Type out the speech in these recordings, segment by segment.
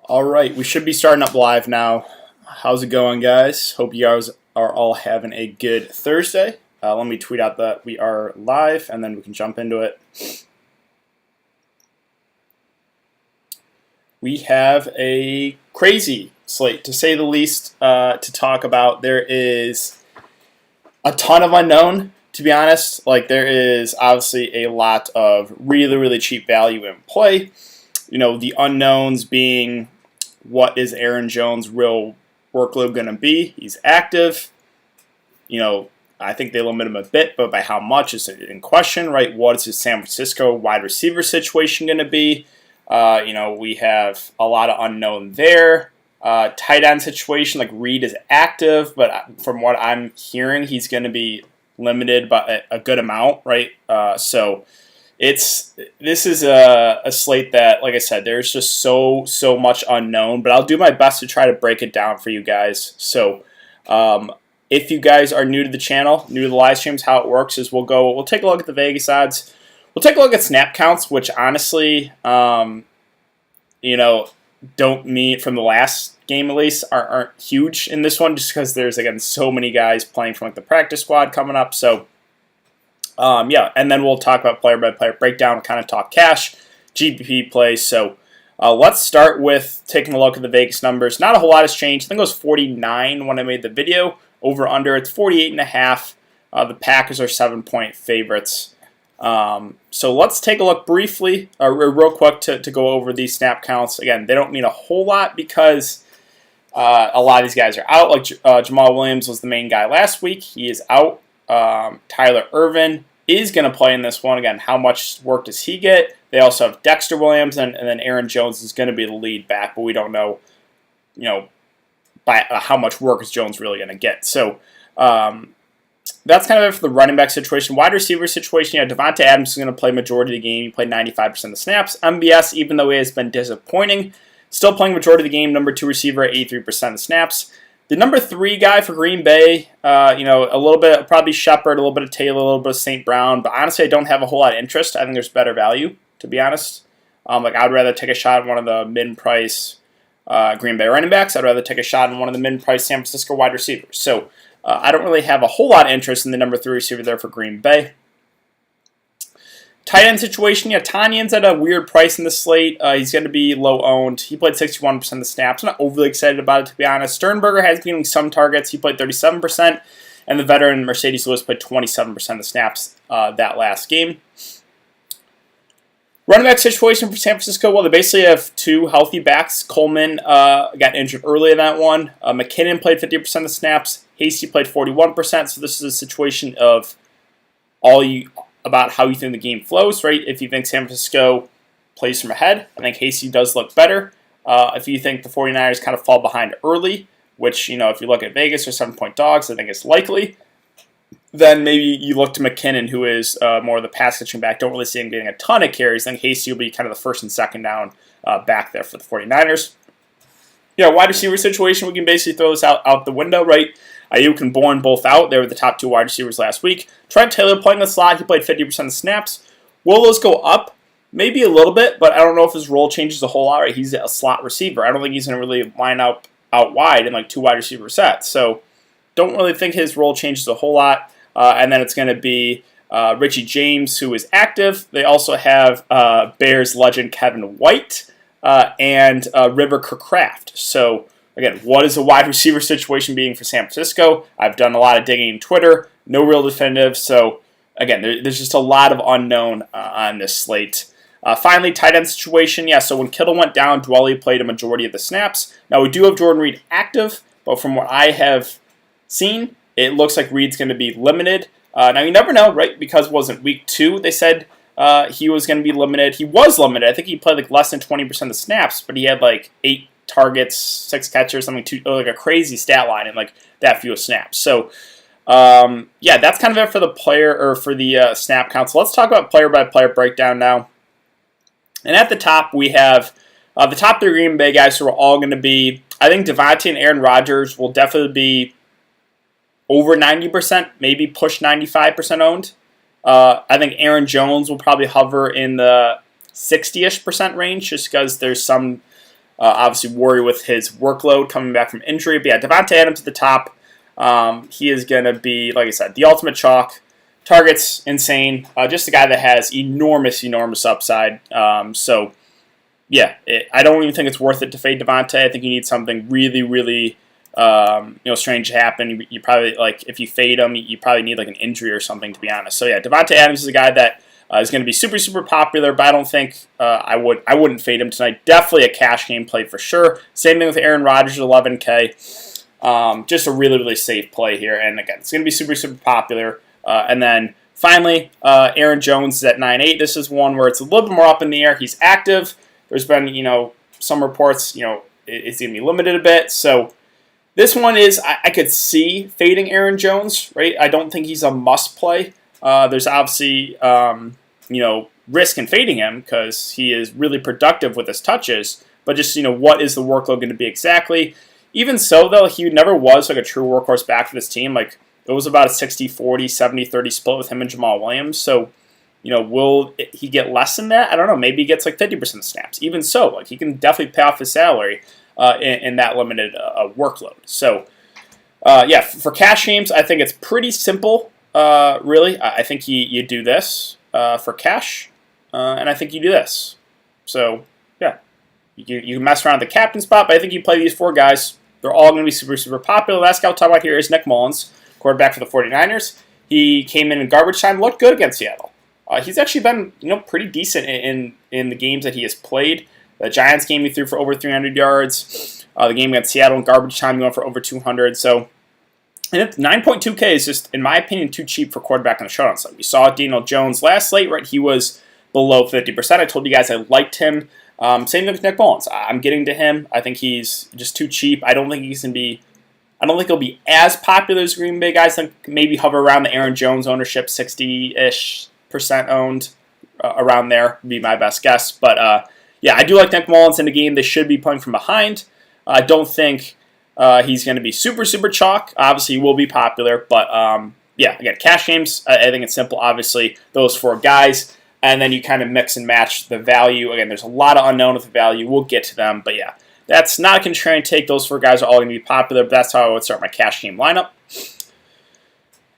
All right, we should be starting up live now. How's it going, guys? Hope you guys are all having a good Thursday. Let me tweet out that we are live, and then we can jump into it. We have a crazy slate, to say the least, to talk about. There is a ton of unknown, to be honest. There is obviously a lot of really, really cheap value in play. You know, the unknowns being, what is Aaron Jones' real workload going to be? He's active. You know, I think they limit him a bit, but by how much is in question, right? What is his San Francisco wide receiver situation going to be? We have a lot of unknown there. Tight end situation, Reed is active, but from what I'm hearing, he's going to be limited by a good amount, right? This is a slate that, like I said, there's just so much unknown, but I'll do my best to try to break it down for you guys. So if you guys are new to the channel, new to the live streams, how it works is we'll take a look at the Vegas odds. We'll take a look at snap counts, which honestly, don't mean, from the last game at least, aren't huge in this one, just because there's, again, so many guys playing from the practice squad coming up. So and then we'll talk about player-by-player breakdown, kind of talk cash, GPP plays. So let's start with taking a look at the Vegas numbers. Not a whole lot has changed. I think it was 49 when I made the video. Over-under, it's 48.5. The Packers are 7-point favorites. So let's take a look briefly, real quick, to go over these snap counts. Again, they don't mean a whole lot because a lot of these guys are out. Jamal Williams was the main guy last week. He is out. Tyler Ervin is going to play in this one. Again, how much work does he get? They also have Dexter Williams, and then Aaron Jones is going to be the lead back, but we don't know, by how much work is Jones really going to get. So that's kind of it for the running back situation. Wide receiver situation, Devontae Adams is going to play majority of the game. He played 95% of the snaps. MBS, even though he has been disappointing, still playing majority of the game. Number 2 receiver at 83% of snaps. The number 3 guy for Green Bay, a little bit, probably Shepard, a little bit of Taylor, a little bit of St. Brown. But honestly, I don't have a whole lot of interest. I think there's better value, to be honest. I'd rather take a shot at one of the mid-price Green Bay running backs. I'd rather take a shot at one of the mid-price San Francisco wide receivers. So I don't really have a whole lot of interest in the number 3 receiver there for Green Bay. Tight end situation, Tanyan's at a weird price in the slate. He's going to be low owned. He played 61% of the snaps. I'm not overly excited about it, to be honest. Sternberger has been getting some targets. He played 37%, and the veteran Mercedes Lewis played 27% of the snaps that last game. Running back situation for San Francisco, well, they basically have 2 healthy backs. Coleman got injured early in that one. McKinnon played 50% of the snaps. Hasty played 41%, so this is a situation of about how you think the game flows, right? If you think San Francisco plays from ahead, I think Hasty does look better. If you think the 49ers kind of fall behind early, which, if you look at Vegas or 7-point dogs, I think it's likely, then maybe you look to McKinnon, who is more of the pass-catching back. Don't really see him getting a ton of carries. I think Hasty will be kind of the first and second down back there for the 49ers. Wide receiver situation, we can basically throw this out the window, right? Ayuk and Bourne both out. They were the top 2 wide receivers last week. Trent Taylor playing the slot. He played 50% of snaps. Will those go up? Maybe a little bit, but I don't know if his role changes a whole lot. Right? He's a slot receiver. I don't think he's going to really line up out wide in 2 wide receiver sets. So don't really think his role changes a whole lot. And then it's going to be Richie James, who is active. They also have Bears legend Kevin White and River Kirkcraft. So again, what is a wide receiver situation being for San Francisco? I've done a lot of digging in Twitter. No real definitive. So again, there's just a lot of unknown on this slate. Finally, tight end situation. So when Kittle went down, Dwelly played a majority of the snaps. Now we do have Jordan Reed active, but from what I have seen, it looks like Reed's going to be limited. Now you never know, right? Because it wasn't week 2, they said he was going to be limited. He was limited. I think he played less than 20% of the snaps, but he had 8 targets, 6 catches, something a crazy stat line in that few snaps. So that's kind of it for the player or for the snap count. So let's talk about player by player breakdown now. And at the top we have the top 3 Green Bay guys who are all going to be. I think Devontae and Aaron Rodgers will definitely be over 90%, maybe push 95% owned. I think Aaron Jones will probably hover in the 60-ish% range, just because there's some Obviously, worry with his workload coming back from injury. But yeah, Davante Adams at the top. He is going to be, like I said, the ultimate chalk. Targets, insane. Just a guy that has enormous upside. I don't even think it's worth it to fade Davante. I think you need something really, strange to happen. You probably, like, if you fade him, you probably need like an injury or something, to be honest. So yeah, Davante Adams is a guy that is going to be super popular, but I don't think I wouldn't fade him tonight. Definitely a cash game play for sure. Same thing with Aaron Rodgers at 11K. Just a really safe play here, and again, it's going to be super popular. And then finally, Aaron Jones is at 9.8. This is one where it's a little bit more up in the air. He's active. There's been, some reports, it's going to be limited a bit. So this one is, I could see fading Aaron Jones, right? I don't think he's a must play. There's obviously, risk in fading him because he is really productive with his touches. But just, what is the workload going to be exactly? Even so, though, he never was like a true workhorse back for this team. Like, it was about a 60-40, 70-30 split with him and Jamal Williams. So, will he get less than that? I don't know. Maybe he gets like 50% of snaps. Even so, like, he can definitely pay off his salary in that limited workload. So, for cash games, I think it's pretty simple, really. I think you do this for cash, and I think you do this. So, yeah, you mess around with the captain spot, but I think you play these four guys. They're all going to be super popular. Last guy I'll talk about here is Nick Mullins, quarterback for the 49ers. He came in garbage time, looked good against Seattle. He's actually been, pretty decent in the games that he has played. The Giants game he threw for over 300 yards. The game against Seattle in garbage time going for over 200. So, and 9.2K is just, in my opinion, too cheap for quarterback on the showdown slate. We saw Daniel Jones last slate, right? He was below 50%. I told you guys I liked him. Same thing with Nick Mullins. I'm getting to him. I think he's just too cheap. I don't think he'll be as popular as Green Bay guys. Like maybe hover around the Aaron Jones ownership, 60-ish% owned, around there would be my best guess. But I do like Nick Mullins in the game. They should be playing from behind. I don't think he's going to be super chalk. Obviously, he will be popular, but again, cash games. I think it's simple. Obviously, those four guys, and then you kind of mix and match the value. Again, there's a lot of unknown with the value. We'll get to them, but yeah. That's not a contrarian take. Those four guys are all going to be popular, but that's how I would start my cash game lineup.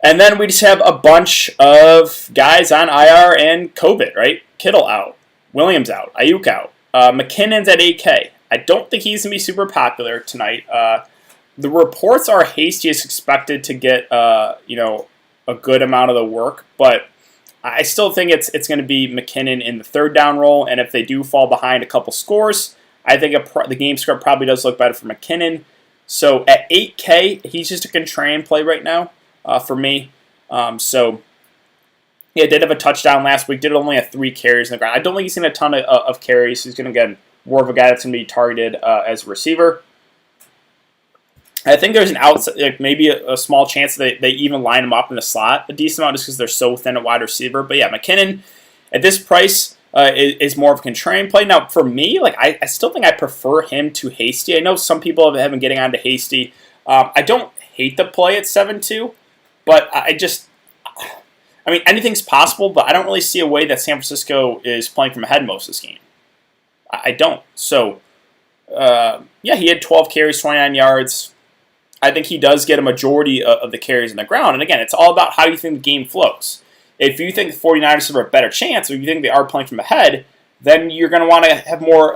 And then we just have a bunch of guys on IR and COVID, right? Kittle out. Williams out. Ayuk out. McKinnon's at 8K. I don't think he's going to be super popular tonight. The reports are Hasty is expected to get, a good amount of the work, but I still think it's going to be McKinnon in the third down role, and if they do fall behind a couple scores, I think the game script probably does look better for McKinnon. So at 8K, he's just a contrarian play right now for me. Did have a touchdown last week. Did only have 3 carries in the ground. I don't think he's seen a ton of carries. He's going to get more of a guy that's going to be targeted as a receiver. I think there's an outside, maybe a small chance that they even line him up in the slot a decent amount just because they're so thin at wide receiver. But yeah, McKinnon at this price is more of a contrarian play. Now, for me, I still think I prefer him to Hasty. I know some people have been getting on to Hasty. I don't hate the play at 7-2, but anything's possible, but I don't really see a way that San Francisco is playing from ahead most of this game. I don't. So, he had 12 carries, 29 yards. I think he does get a majority of the carries in the ground. And again, it's all about how you think the game flows. If you think the 49ers have a better chance, or if you think they are playing from ahead, then you're going to want to have more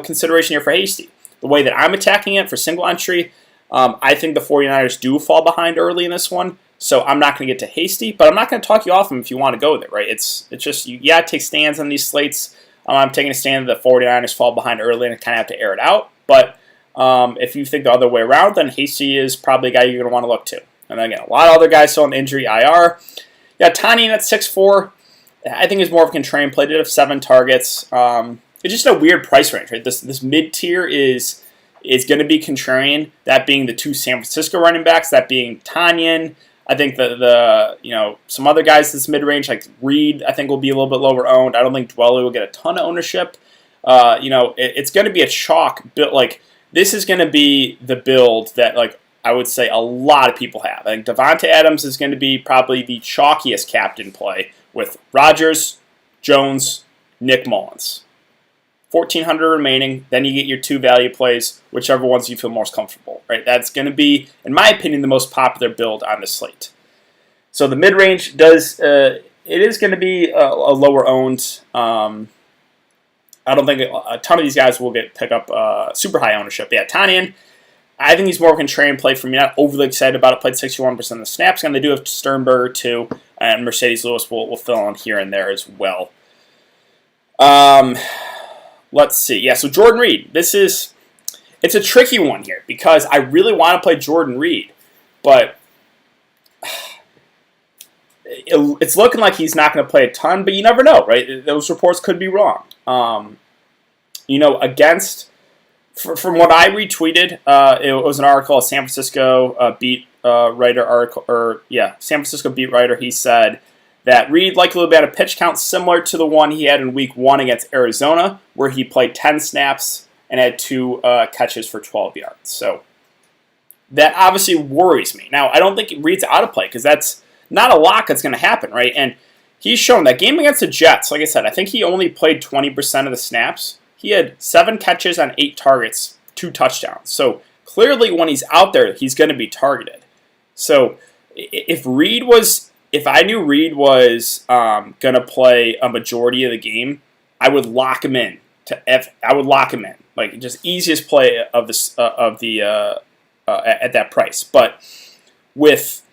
consideration here for Hasty. The way that I'm attacking it for single entry, I think the 49ers do fall behind early in this one. So I'm not going to get to Hasty, but I'm not going to talk you off him if you want to go with it, right? It's just, you got to take stands on these slates. I'm taking a stand that the 49ers fall behind early and kind of have to air it out. But if you think the other way around, then Hasty is probably a guy you're going to want to look to. And then again, a lot of other guys still on injury IR. Yeah, Tanyan at 6'4", I think is more of a contrarian play. Did have 7 targets. It's just a weird price range, right? This mid-tier is going to be contrarian, that being the 2 San Francisco running backs, that being Tanyan. I think some other guys this mid-range, like Reed, I think will be a little bit lower owned. I don't think Dwelly will get a ton of ownership. It's going to be a chalk build. This is going to be the build that, I would say a lot of people have. I think Davante Adams is going to be probably the chalkiest captain play with Rodgers, Jones, Nick Mullins. $1,400 remaining. Then you get your 2 value plays, whichever ones you feel most comfortable, right? That's going to be, in my opinion, the most popular build on the slate. So the mid-range it is going to be a lower owned. I don't think a ton of these guys will pick up super high ownership. Yeah, Tanyan, I think he's more of a contrarian play for me. Not overly excited about it. Played 61% of the snaps, and they do have Sternberger too, and Mercedes Lewis will fill in here and there as well. Let's see. Yeah, so Jordan Reed. It's a tricky one here because I really want to play Jordan Reed, but it's looking like he's not going to play a ton, but you never know, right? Those reports could be wrong. From what I retweeted, it was an article, a San Francisco beat writer article, San Francisco beat writer. He said that Reed likely will be at a pitch count similar to the one he had in Week 1 against Arizona, where he played 10 snaps and had 2 catches for 12 yards. So that obviously worries me. Now, I don't think Reed's out of play because that's not a lot that's going to happen, right? And he's shown that game against the Jets, like I said, I think he only played 20% of the snaps. He had 7 catches on 8 targets, 2 touchdowns. So clearly when he's out there, he's going to be targeted. So if I knew Reed was going to play a majority of the game, I would lock him in. Like just easiest play of at that price. But with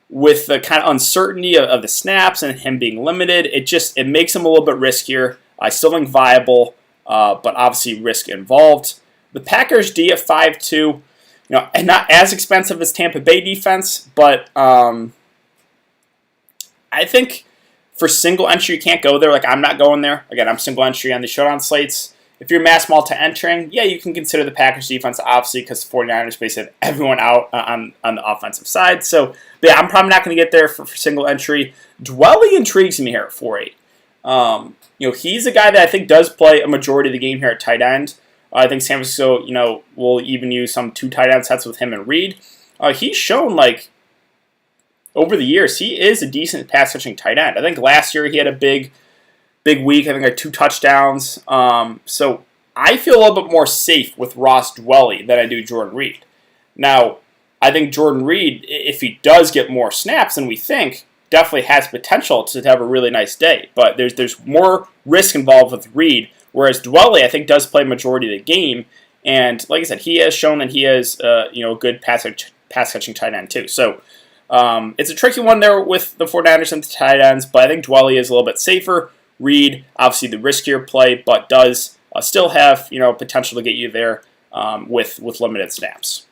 the kind of uncertainty of the snaps and him being limited, it makes him a little bit riskier. I still think viable, but obviously risk involved. The Packers D at 5.2, and not as expensive as Tampa Bay defense, but I think for single entry you can't go there. Like I'm not going there. Again, I'm single entry on the showdown slates. If you're mass multi-entering, yeah, you can consider the Packers defense, obviously, because the 49ers basically have everyone out on the offensive side. So, but yeah, I'm probably not going to get there for single entry. Dwelly intrigues me here at 4.8. He's a guy that I think does play a majority of the game here at tight end. I think San Francisco, will even use some 2 tight end sets with him and Reed. He's shown, over the years, he is a decent pass-catching tight end. I think last year he had a big week. I think like 2 touchdowns. So I feel a little bit more safe with Ross Dwelly than I do Jordan Reed. Now, I think Jordan Reed, if he does get more snaps than we think, definitely has potential to have a really nice day. But there's more risk involved with Reed, whereas Dwelly, I think, does play majority of the game. And like I said, he has shown that he has a good pass-catching tight end too. So it's a tricky one there with the 49ers and the tight ends, but I think Dwelly is a little bit safer. Reed, obviously the riskier play, but does still have potential to get you there with limited snaps.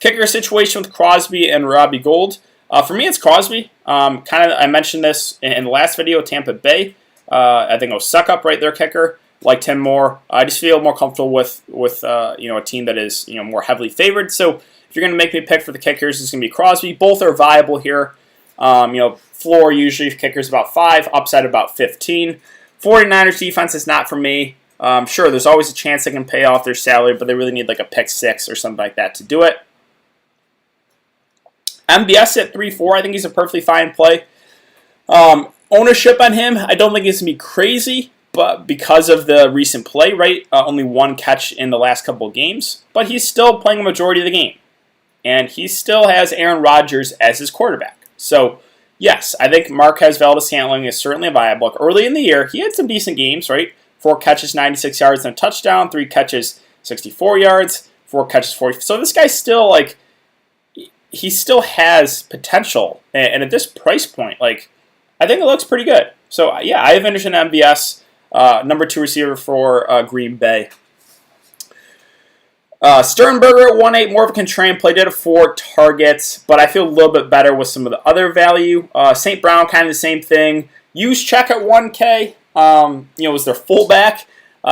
Kicker situation with Crosby and Robbie Gould. For me, it's Crosby. I mentioned this in the last video, Tampa Bay. I think it was Suckup right there, kicker. Liked him more. I just feel more comfortable with a team that is more heavily favored. So if you're going to make me pick for the kickers, it's going to be Crosby. Both are viable here. Floor usually kickers about 5, upside about 15. 49ers defense is not for me. Sure, there's always a chance they can pay off their salary, but they really need like a pick 6 or something like that to do it. MBS at 3.4, I think he's a perfectly fine play. Ownership on him, I don't think it's going to be crazy, but because of the recent play rate, only 1 catch in the last couple of games, but he's still playing a majority of the game. And he still has Aaron Rodgers as his quarterback. So, yes, I think Marquez Valdes-Scantling is certainly viable. Early in the year, he had some decent games, right? 4 catches, 96 yards, and a touchdown. 3 catches, 64 yards. 4 catches, 40. So this guy's still, he still has potential. And at this price point, I think it looks pretty good. So, yeah, I have interest in MVS, number 2 receiver for Green Bay. Sternberger at 1.8, more of a contrarian play, did have 4 targets, but I feel a little bit better with some of the other value. St. Brown, kind of the same thing. Check at 1K, was their fullback.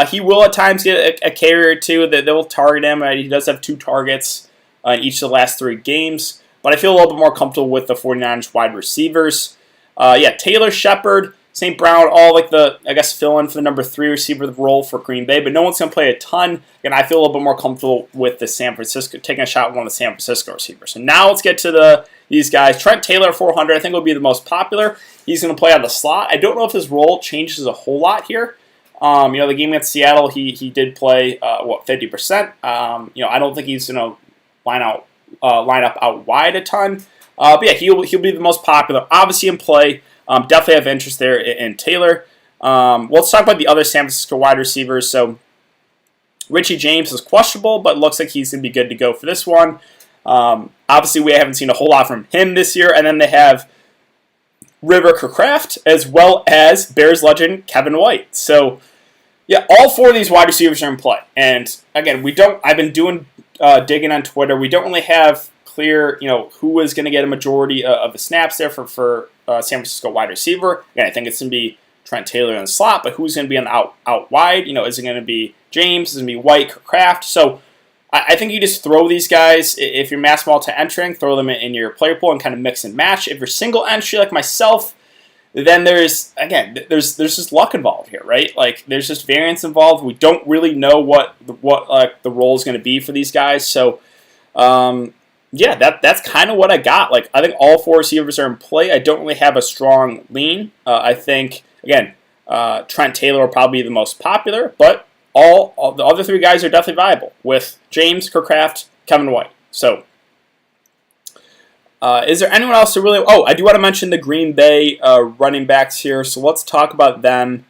He will at times get a carry or 2 that they'll target him. He does have 2 targets in each of the last 3 games, but I feel a little bit more comfortable with the 49ers wide receivers. Taylor, Shepard, St. Brown, all fill in for the number 3 receiver role for Green Bay, but no one's going to play a ton. And I feel a little bit more comfortable with the taking a shot at one of the San Francisco receivers. So now let's get to these guys. Trent Taylor at 400, I think will be the most popular. He's going to play out of the slot. I don't know if his role changes a whole lot here. The game against Seattle, he did play 50%. I don't think he's going to line up out wide a ton. But yeah, he'll be the most popular, obviously in play. Definitely have interest there in Taylor. Let's talk about the other San Francisco wide receivers. So Richie James is questionable, but looks like he's going to be good to go for this one. Obviously, we haven't seen a whole lot from him this year. And then they have River Craft as well as Bears legend Kevin White. So yeah, all four of these wide receivers are in play. And again, I've been doing digging on Twitter. We don't really have clear, who is going to get a majority of the snaps there for San Francisco wide receiver. Again, I think it's going to be Trent Taylor in the slot, but who's going to be on the out wide? Is it going to be James? Is it going to be White, Kraft? So I think you just throw these guys, if you're mass multi-entering, throw them in your player pool and kind of mix and match. If you're single entry like myself, then there's just luck involved here, right? Like there's just variance involved. We don't really know what the role is going to be for these guys. So yeah, that's kind of what I got. Like I think all four receivers are in play. I don't really have a strong lean. I think again, Trent Taylor will probably be the most popular, but all the other three guys are definitely viable with James, Kirkcraft, Kevin White. So, is there anyone else to really... Oh, I do want to mention the Green Bay running backs here, so let's talk about them.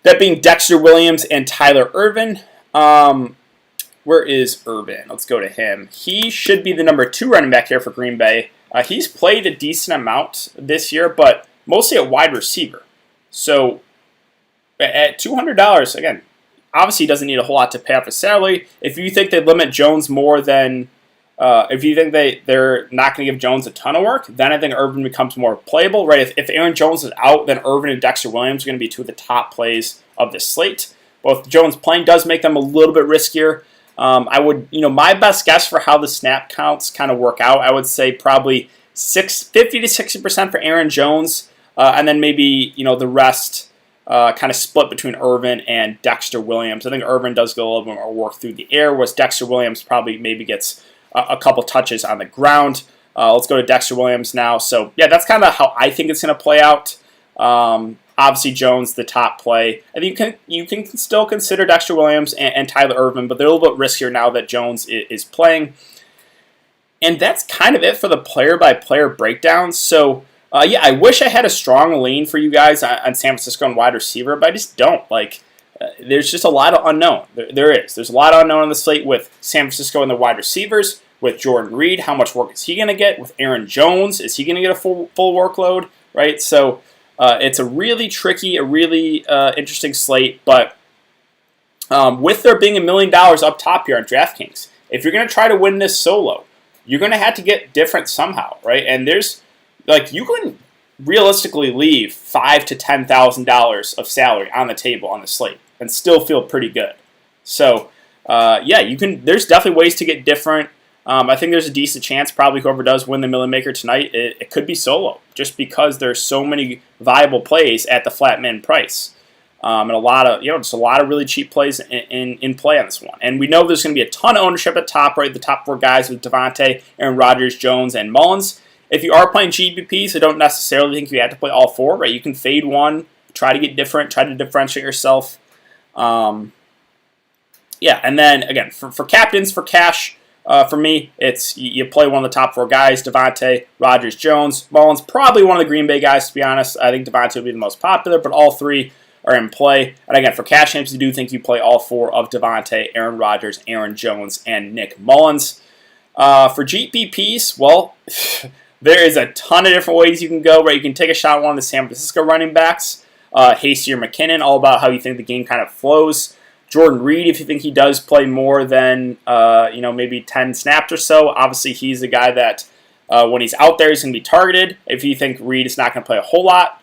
That being Dexter Williams and Tyler Ervin. Where is Ervin? Let's go to him. He should be the number 2 running back here for Green Bay. He's played a decent amount this year, but mostly a wide receiver. So, at $200, again, obviously, he doesn't need a whole lot to pay off his salary. If you think they limit Jones more than, if you think they're not going to give Jones a ton of work, then I think Ervin becomes more playable, right? If Aaron Jones is out, then Ervin and Dexter Williams are going to be two of the top plays of this slate. Both Jones playing does make them a little bit riskier. I would, my best guess for how the snap counts kind of work out, I would say probably 50 to 60% for Aaron Jones, and then maybe, the rest. Kind of split between Ervin and Dexter Williams. I think Ervin does get a little bit more work through the air, whereas Dexter Williams probably maybe gets a couple touches on the ground. Let's go to Dexter Williams now. So, yeah, that's kind of how I think it's going to play out. Obviously, Jones, the top play. I think you can still consider Dexter Williams and Tyler Ervin, but they're a little bit riskier now that Jones is playing. And that's kind of it for the player-by-player breakdown. So, yeah, I wish I had a strong lean for you guys on San Francisco and wide receiver, but I just don't. There's just a lot of unknown. There's a lot of unknown on the slate with San Francisco and the wide receivers. With Jordan Reed, how much work is he going to get? With Aaron Jones, is he going to get a full workload? Right. So it's a really tricky, a really interesting slate. But with there being $1 million up top here on Draftkings, if you're going to try to win this solo, you're going to have to get different somehow, right? And you can realistically leave $5,000 to $10,000 of salary on the table on the slate and still feel pretty good. So, yeah, you can. There's definitely ways to get different. I think there's a decent chance probably whoever does win the Million Maker tonight, it could be solo, just because there's so many viable plays at the flat min price, and a lot of just a lot of really cheap plays in play on this one. And we know there's going to be a ton of ownership at top, right? The top 4 guys with Devontae, Aaron Rodgers, Jones, and Mullins. If you are playing GPPs, I don't necessarily think you have to play all 4, right? You can fade one, try to get different, try to differentiate yourself. Yeah, and then, again, for captains, for cash, for me, it's you play one of the top 4 guys, Devontae, Rodgers, Jones, Mullins, probably one of the Green Bay guys, to be honest. I think Devontae will be the most popular, but all 3 are in play. And again, for cash games, I do think you play all 4 of Devontae, Aaron Rodgers, Aaron Jones, and Nick Mullins. For GPPs, well... There is a ton of different ways you can go, right? You can take a shot at one of the San Francisco running backs, Hasty or McKinnon, all about how you think the game kind of flows. Jordan Reed, if you think he does play more than, maybe 10 snaps or so, obviously he's the guy that when he's out there, he's going to be targeted. If you think Reed is not going to play a whole lot,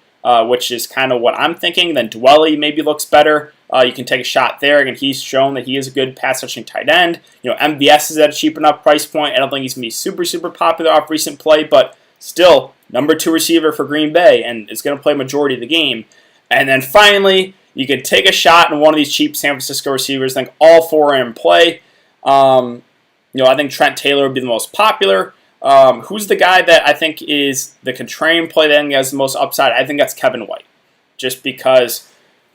which is kind of what I'm thinking, then Dwelly maybe looks better. You can take a shot there. Again, he's shown that he is a good pass-rushing tight end. MVS is at a cheap enough price point. I don't think he's going to be super, super popular off recent play, but still, number 2 receiver for Green Bay, and is going to play majority of the game. And then finally, you could take a shot in one of these cheap San Francisco receivers. I think all 4 are in play. I think Trent Taylor would be the most popular. Who's the guy that I think is the contrarian play that has the most upside? I think that's Kevin White, just because...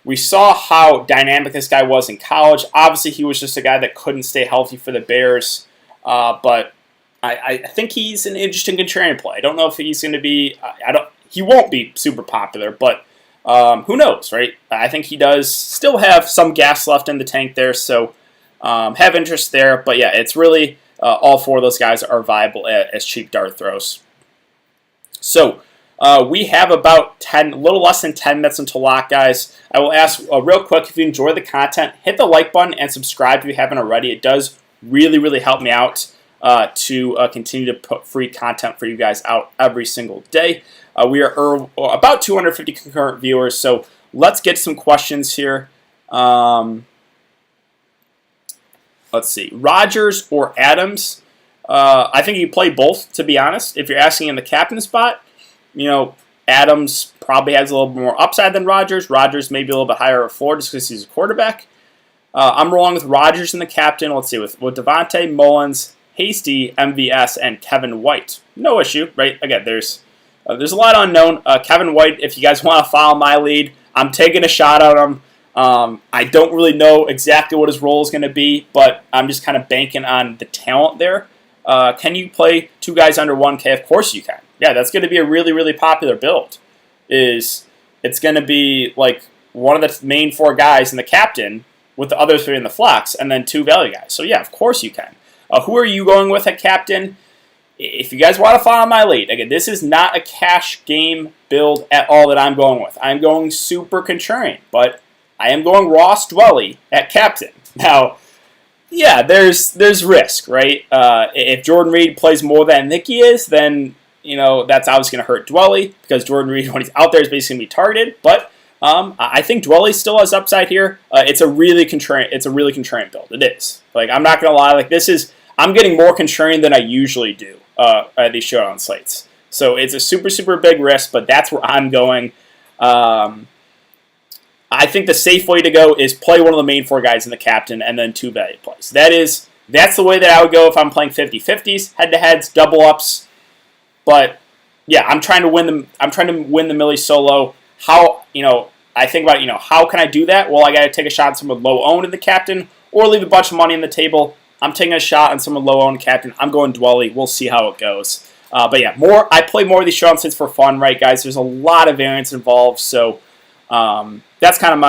We saw how dynamic this guy was in college. Obviously, he was just a guy that couldn't stay healthy for the Bears, but I think he's an interesting contrarian play. I don't know if he's going to be. He won't be super popular, but who knows, right? I think he does still have some gas left in the tank there, so have interest there. But yeah, it's really all four of those guys are viable as cheap dart throws. So we have about a little less than 10 minutes until lock, guys. I will ask real quick, if you enjoy the content, hit the like button and subscribe if you haven't already. It does really, really help me out to continue to put free content for you guys out every single day. We are about 250 concurrent viewers, so let's get some questions here. Let's see. Rodgers or Adams? I think you play both, to be honest. If you're asking in the captain spot, Adams probably has a little bit more upside than Rodgers. Rodgers may be a little bit higher of floor just because he's a quarterback. I'm rolling with Rodgers in the captain. Let's see, with Devontae, Mullins, Hasty, MVS, and Kevin White. No issue, right? Again, there's a lot unknown. Kevin White, if you guys want to follow my lead, I'm taking a shot at him. I don't really know exactly what his role is going to be, but I'm just kind of banking on the talent there. Can you play two guys under 1K? Of course you can. Yeah, that's going to be a really, really popular build. It's going to be like one of the main four guys in the captain with the other three in the flex, and then two value guys. So yeah, of course you can. Who are you going with at captain? If you guys want to follow my lead, again, this is not a cash game build at all that I'm going with. I'm going super contrarian, but I am going Ross Dwelley at captain. Now, yeah, there's risk, right? If Jordan Reed plays more than I think he is, then that's obviously going to hurt Dwelley because Jordan Reed, when he's out there, is basically going to be targeted. But I think Dwelley still has upside here. It's a really contrarian build. It is. Like, I'm not going to lie. Like, I'm getting more contrarian than I usually do at these showdown slates. So it's a super, super big risk, but that's where I'm going. I think the safe way to go is play one of the main four guys in the captain and then two value plays. That's the way that I would go if I'm playing 50-50s, head-to-heads, double-ups. But yeah, I'm trying to win the Millie solo. How, I think about, how can I do that? Well, I got to take a shot at someone low-owned in the captain or leave a bunch of money on the table. I'm taking a shot on someone low-owned captain. I'm going Dwelley. We'll see how it goes. But yeah, I play more of these showdown slates for fun, right, guys? There's a lot of variance involved, so that's kind of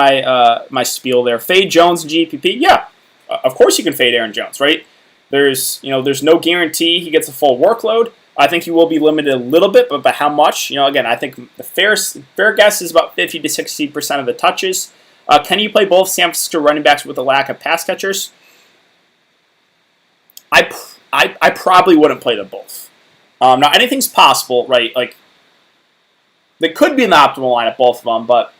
my spiel there. Fade Jones and GPP, yeah, of course you can fade Aaron Jones, right? There's no guarantee he gets a full workload. I think he will be limited a little bit, but by how much? Again, I think the fair guess is about 50 to 60% of the touches. Can you play both San Francisco running backs with a lack of pass catchers? I probably wouldn't play them both. Now, anything's possible, right? Like, they could be in the optimal lineup, both of them, but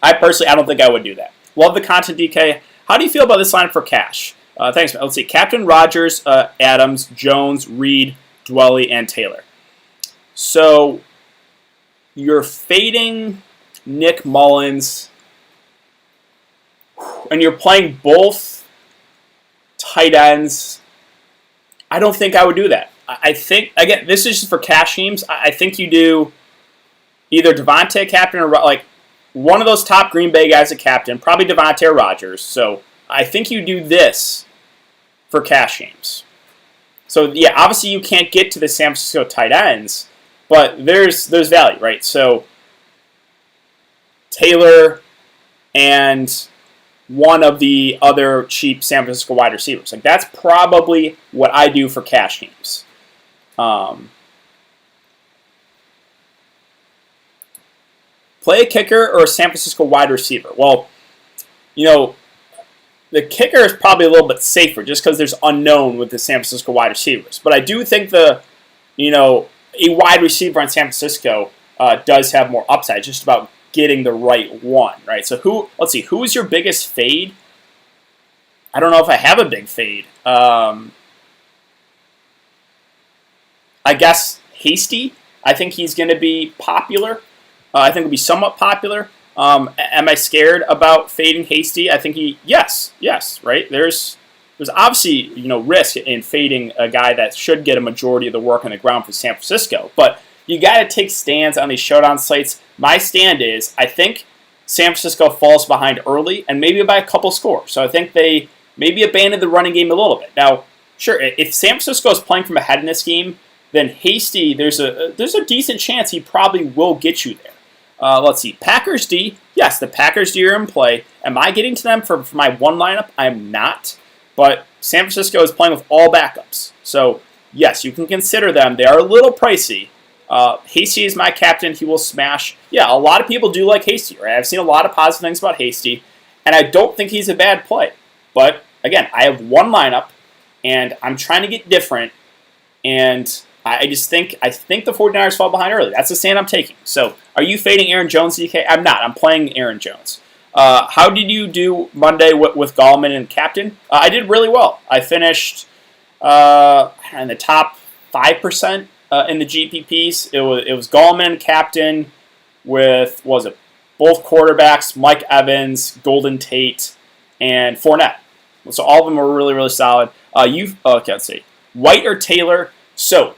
I don't think I would do that. Love the content, DK. How do you feel about this lineup for cash? Thanks, man. Let's see. Captain Rodgers, Adams, Jones, Reed, Dwelley, and Taylor. So, you're fading Nick Mullins, and you're playing both tight ends. I don't think I would do that. I think, again, this is just for cash teams. I think you do either Devontae captain or like one of those top Green Bay guys at captain, probably Devontae or Rodgers. So I think you do this for cash teams. So yeah, obviously you can't get to the San Francisco tight ends, but there's value, right? So Taylor and one of the other cheap San Francisco wide receivers. Like, that's probably what I do for cash teams. Play a kicker or a San Francisco wide receiver. Well, the kicker is probably a little bit safer just because there's unknown with the San Francisco wide receivers. But I do think a wide receiver in San Francisco does have more upside, just about getting the right one, right? So who is your biggest fade? I don't know if I have a big fade. I guess Hasty. I think he's going to be popular. I think he'll be somewhat popular. Am I scared about fading Hasty? I think yes, right? There's obviously, risk in fading a guy that should get a majority of the work on the ground for San Francisco, but you got to take stands on these showdown slates. My stand is, I think San Francisco falls behind early and maybe by a couple scores. So I think they maybe abandoned the running game a little bit. Now, sure, if San Francisco is playing from ahead in this game, then Hasty, there's a decent chance he probably will get you there. Let's see. Packers D. Yes, the Packers D are in play. Am I getting to them for my one lineup? I'm not. But San Francisco is playing with all backups. So, yes, you can consider them. They are a little pricey. Hasty is my captain. He will smash. Yeah, a lot of people do like Hasty, right? I've seen a lot of positive things about Hasty, and I don't think he's a bad play. But, again, I have one lineup, and I'm trying to get different, and I think the 49ers fall behind early. That's the stand I'm taking. So, are you fading Aaron Jones, DK? I'm not. I'm playing Aaron Jones. How did you do Monday with Gallman and captain? I did really well. I finished in the top 5% in the GPPs. It was Gallman captain with both quarterbacks, Mike Evans, Golden Tate, and Fournette. So all of them were really, really solid. Let's see. White or Taylor? So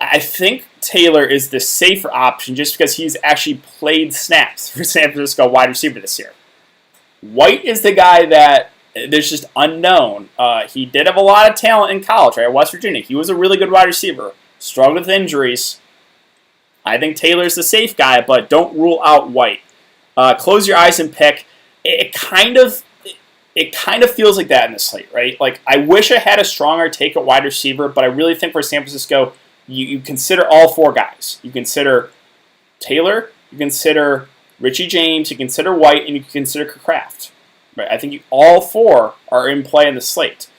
I think Taylor is the safer option just because he's actually played snaps for San Francisco wide receiver this year. White is the guy that there's just unknown. He did have a lot of talent in college, right? At West Virginia. He was a really good wide receiver. Struggled with injuries. I think Taylor's the safe guy, but don't rule out White. Close your eyes and pick. It kind of feels like that in the slate, right? Like, I wish I had a stronger take at wide receiver, but I really think for San Francisco, you consider all four guys. You consider Taylor, you consider Richie James, you consider White, and you consider Kraft. Right? I think all four are in play in the slate.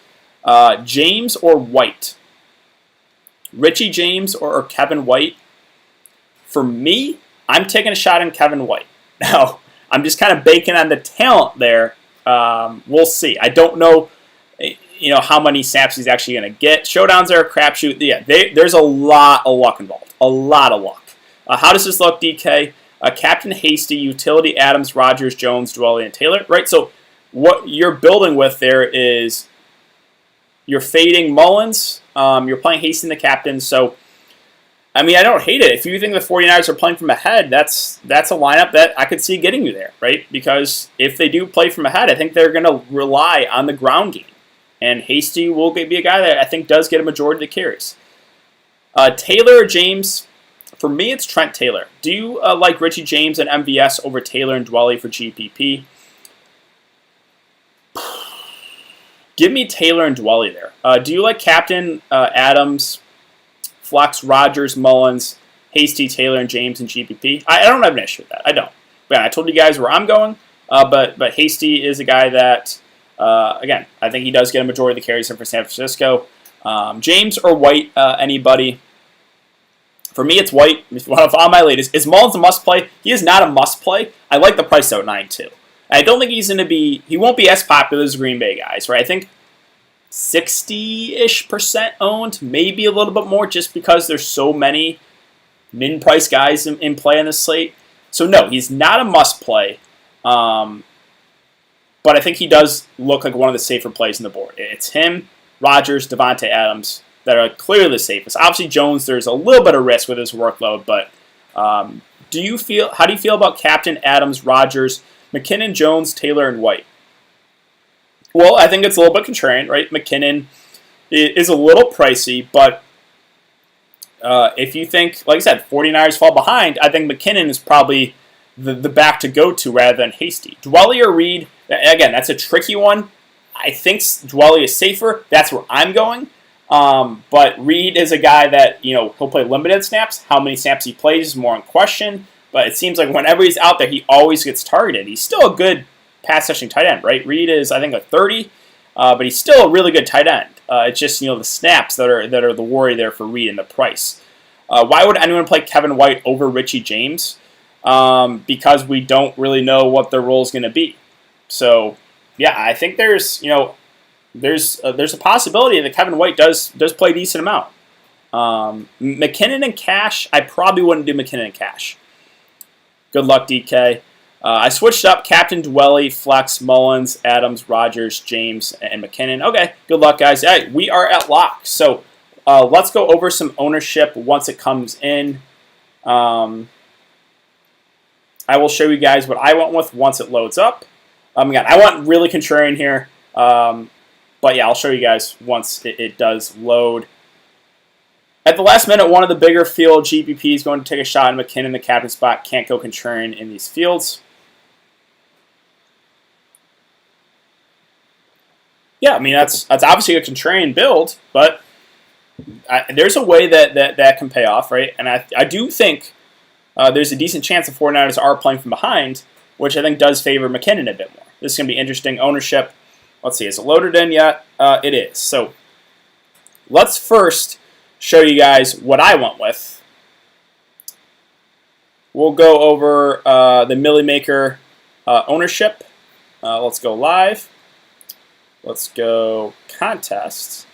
James or White? Richie James or Kevin White? For me, I'm taking a shot on Kevin White. Now, I'm just kind of banking on the talent there. We'll see. I don't know, how many snaps he's actually going to get. Showdowns are a crapshoot. Yeah, there's a lot of luck involved. A lot of luck. How does this look, DK? Captain Hasty, utility Adams, Rogers, Jones, Dwelly, and Taylor. Right, so what you're building with there is you're fading Mullins. You're playing Hasty in the captain. So, I don't hate it. If you think the 49ers are playing from ahead, that's a lineup that I could see getting you there, right? Because if they do play from ahead, I think they're going to rely on the ground game. And Hasty will be a guy that I think does get a majority of the carries. Taylor or James? For me, it's Trent Taylor. Do you like Richie James and MVS over Taylor and Dwelly for GPP? Give me Taylor and Dwelly there. Do you like Captain Adams, Flex, Rogers, Mullins, Hasty, Taylor, and James and GPP? I don't have an issue with that. I don't. But I told you guys where I'm going. But Hasty is a guy that, again, I think he does get a majority of the carries for San Francisco. James or White, anybody? For me, it's White. On my latest, is Mullins a must play? He is not a must play. I like the price though at 9-2. I don't think he's going to be. He won't be as popular as Green Bay guys, right? I think 60-ish% owned, maybe a little bit more, just because there's so many min-price guys in play on the slate. So no, he's not a must play. But I think he does look like one of the safer plays on the board. It's him, Rogers, Devontae Adams that are clearly the safest. Obviously, Jones, there's a little bit of risk with his workload, but how do you feel about Captain Adams, Rogers, McKinnon, Jones, Taylor, and White? Well, I think it's a little bit contrarian, right? McKinnon is a little pricey, but if you think, like I said, 49ers fall behind, I think McKinnon is probably the back to go to rather than Hasty. Dwelly or Reed, again, that's a tricky one. I think Dwelly is safer. That's where I'm going. But Reed is a guy that, he'll play limited snaps. How many snaps he plays is more in question. But it seems like whenever he's out there, he always gets targeted. He's still a good pass-catching tight end, right? Reed is, I think, a 30, but he's still a really good tight end. It's just, the snaps that are the worry there for Reed and the price. Why would anyone play Kevin White over Richie James? Because we don't really know what their role is going to be. So, yeah, I think there's a possibility that Kevin White does play a decent amount. McKinnon and Cash, I probably wouldn't do McKinnon and Cash. Good luck, DK. I switched up Captain Dwelly, Flex, Mullins, Adams, Rogers, James, and McKinnon. Okay, good luck, guys. Hey, we are at lock. So let's go over some ownership once it comes in. I will show you guys what I went with once it loads up. Again, I went really contrarian here, but yeah, I'll show you guys once it does load. At the last minute, one of the bigger field GPP is going to take a shot at McKinnon, the captain spot. Can't go contrarian in these fields. Yeah, I mean, that's obviously a contrarian build, but there's a way that can pay off, right? And I do think there's a decent chance the 49ers are playing from behind, which I think does favor McKinnon a bit more. This is going to be interesting. Ownership, let's see, is it loaded in yet? It is. So let's first show you guys what I went with. We'll go over the Millie Maker ownership. Let's go live. Let's go contests.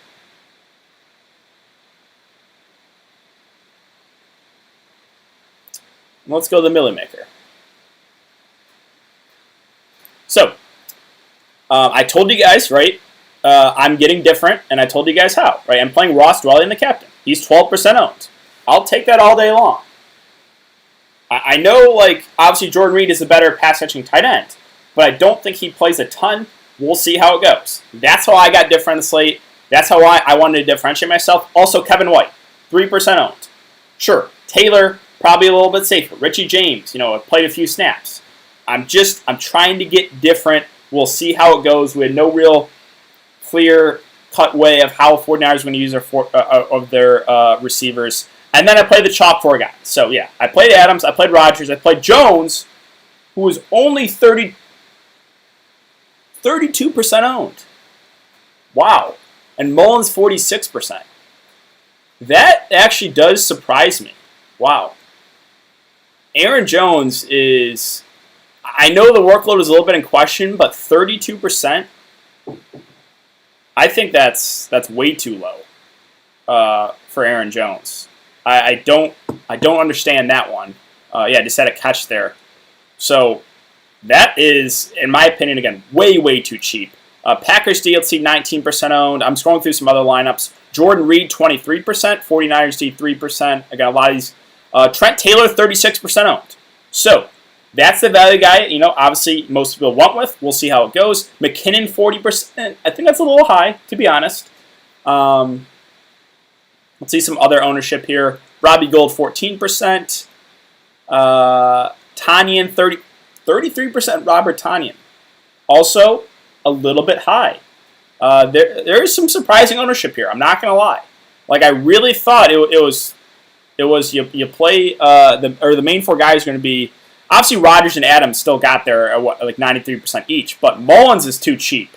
Let's go to the Millie Maker. So, I told you guys, right, I'm getting different, and I told you guys how, right? I'm playing Ross Dwelley in the captain. He's 12% owned. I'll take that all day long. I know, like, obviously Jordan Reed is a better pass-catching tight end, but I don't think he plays a ton. We'll see how it goes. That's how I got different on the slate. That's how I wanted to differentiate myself. Also, Kevin White, 3% owned. Sure, Taylor, probably a little bit safer. Richie James, played a few snaps. I'm trying to get different. We'll see how it goes. We had no real clear-cut way of how 49ers are going to use their receivers. And then I played the chalk 4 guys. So, yeah, I played Adams, I played Rodgers, I played Jones, who was only 32% owned. Wow. And Mullins, 46%. That actually does surprise me. Wow. Aaron Jones is, I know the workload is a little bit in question, but 32%, I think that's way too low for Aaron Jones. I don't understand that one. Yeah, just had a catch there. So that is, in my opinion, again, way too cheap. Packers DLC, 19% owned. I'm scrolling through some other lineups. Jordan Reed, 23%. 49ers D, 3%. I got a lot of these. Trent Taylor, 36% owned. So that's the value guy, obviously most people went with. We'll see how it goes. McKinnon, 40%. I think that's a little high, to be honest. Let's see some other ownership here. Robbie Gould, 14%. Tonyan, 33% Robert Tonyan. Also, a little bit high. There is some surprising ownership here. I'm not going to lie. Like, I really thought it was you play the main 4 guys are going to be, obviously Rodgers and Adams still got there at like 93% each, but Mullins is too cheap.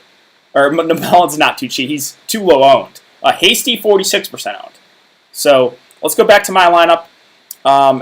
Or Mullins is not too cheap. He's too low owned. Hasty, 46% owned. So let's go back to my lineup.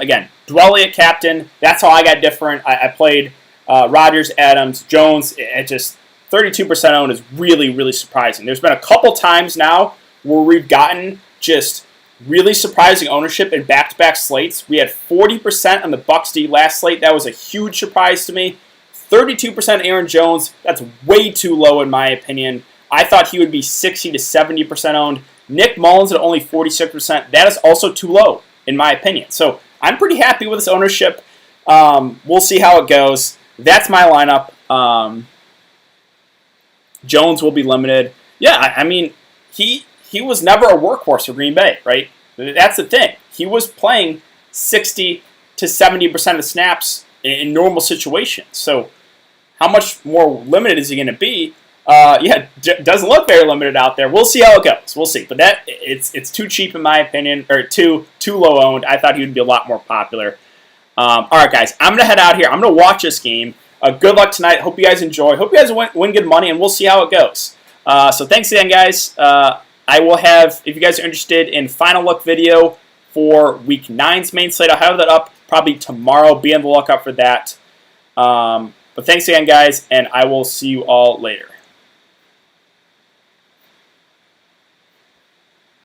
Again, Dwelley at captain. That's how I got different. I played Rodgers, Adams, Jones. It just 32% owned is really surprising. There's been a couple times now where we've gotten just really surprising ownership in back-to-back slates. We had 40% on the Bucs D last slate. That was a huge surprise to me. 32% Aaron Jones. That's way too low in my opinion. I thought he would be 60 to 70% owned. Nick Mullins at only 46%. That is also too low in my opinion. So I'm pretty happy with this ownership. We'll see how it goes. That's my lineup. Jones will be limited. Yeah, I mean, he was never a workhorse for Green Bay, right? That's the thing. He was playing 60 to 70% of the snaps in normal situations. So how much more limited is he going to be? Doesn't look very limited out there. We'll see how it goes. We'll see. But it's too cheap in my opinion, or too low owned. I thought he would be a lot more popular. All right, guys, I'm going to head out here. I'm going to watch this game. Good luck tonight. Hope you guys enjoy. Hope you guys win good money, and we'll see how it goes. So thanks again, guys. I will have, if you guys are interested in final look video for Week 9's main slate, I'll have that up probably tomorrow. Be on the lookout for that. But thanks again, guys, and I will see you all later.